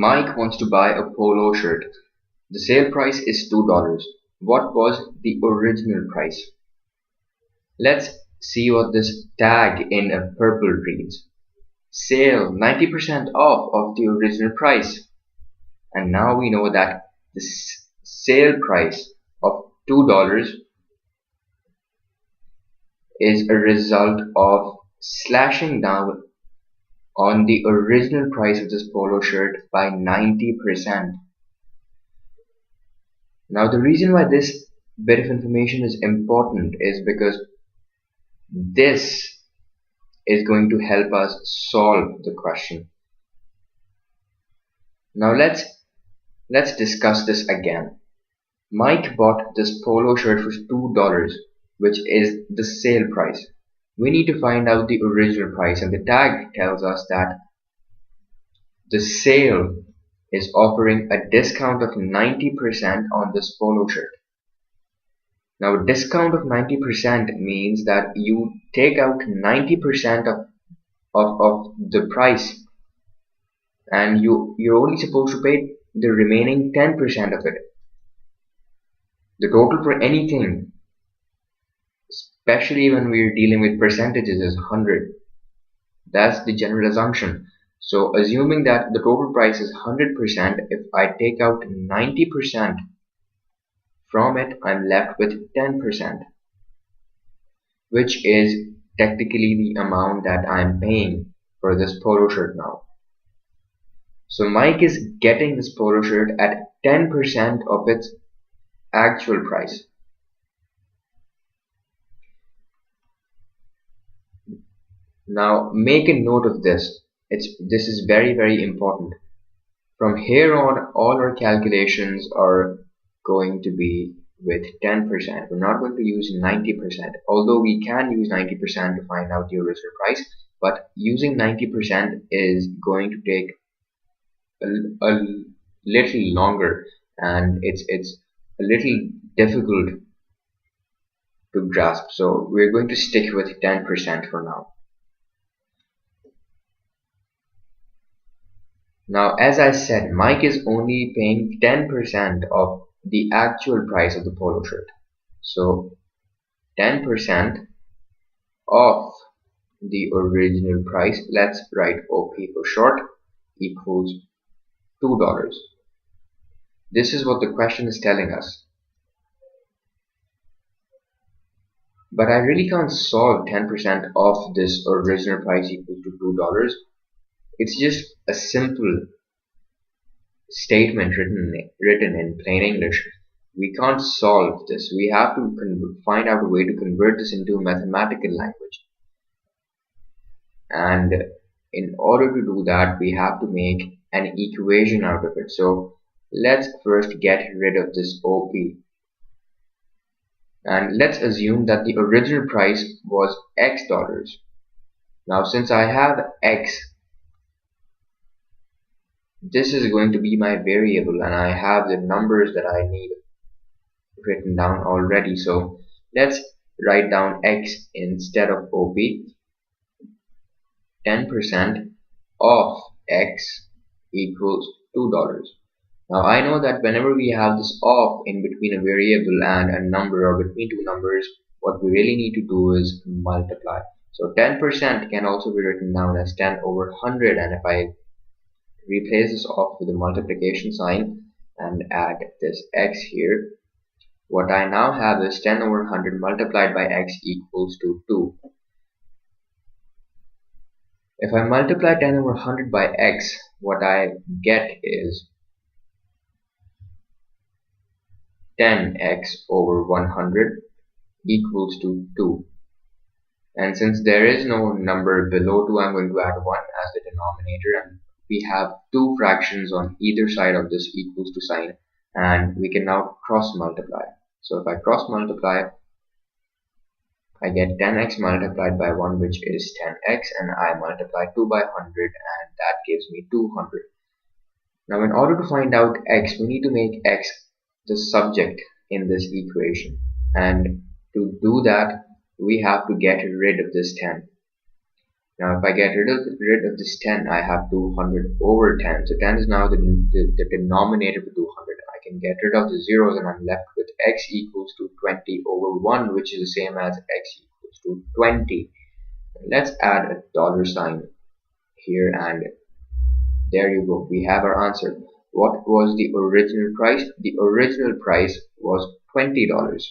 Mike wants to buy a polo shirt. The sale price is $2. What was the original price? Let's see what this tag in purple reads. Sale 90% off of the original price. And now we know that the sale price of $2 is a result of slashing down on the original price of this polo shirt by 90%. Now the reason why this bit of information is important is because this is going to help us solve the question. Now let's discuss this again. Mike bought this polo shirt for $2, which is the sale price. We need to find out the original price, and the tag tells us that the sale is offering a discount of 90% on this polo shirt. Now a discount of 90% means that you take out 90% of the price, and you're only supposed to pay the remaining 10% of it. The total for anything, especially when we're dealing with percentages, is 100. That's the general assumption. So assuming that the total price is 100%, if I take out 90% from it, I'm left with 10%, which is technically the amount that I'm paying for this polo shirt now. So Mike is getting this polo shirt at 10% of its actual price. Now make a note of this. This is very, very important. From here on, all our calculations are going to be with 10%. We're not going to use 90%, although we can use 90% to find out the original price, but using 90% is going to take a little longer, and it's a little difficult to grasp. So we're going to stick with 10% for now. Now, as I said, Mike is only paying 10% of the actual price of the polo shirt. So 10% of the original price, let's write OP for short, equals $2. This is what the question is telling us. But I really can't solve 10% of this original price equals to $2. It's just a simple statement written in plain English. We can't solve this. We have to find out a way to convert this into a mathematical language. And in order to do that, we have to make an equation out of it. So let's first get rid of this OP. And let's assume that the original price was X dollars. Now since I have X, this is going to be my variable, and I have the numbers that I need written down already. So let's write down X instead of OP. 10% of X equals $2. Now I know that whenever we have this off in between a variable and a number, or between two numbers, what we really need to do is multiply. So 10% can also be written down as 10 over 100, and if I replace this off with a multiplication sign and add this X here, what I now have is 10 over 100 multiplied by X equals to 2. If I multiply 10 over 100 by X, what I get is 10x over 100 equals to 2. And since there is no number below 2, I'm going to add 1 as the denominator, and we have two fractions on either side of this equals to sign, and we can now cross multiply. So if I cross multiply, I get 10x multiplied by 1, which is 10x, and I multiply 2 by 100, and that gives me 200. Now in order to find out x, we need to make x the subject in this equation, and to do that we have to get rid of this 10. Now if I get rid of this 10, I have 200 over 10. So 10 is now the denominator for 200. I can get rid of the zeros and I'm left with x equals to 20 over 1, which is the same as x equals to 20. Let's add a dollar sign here, and there you go. We have our answer. What was the original price? The original price was $20.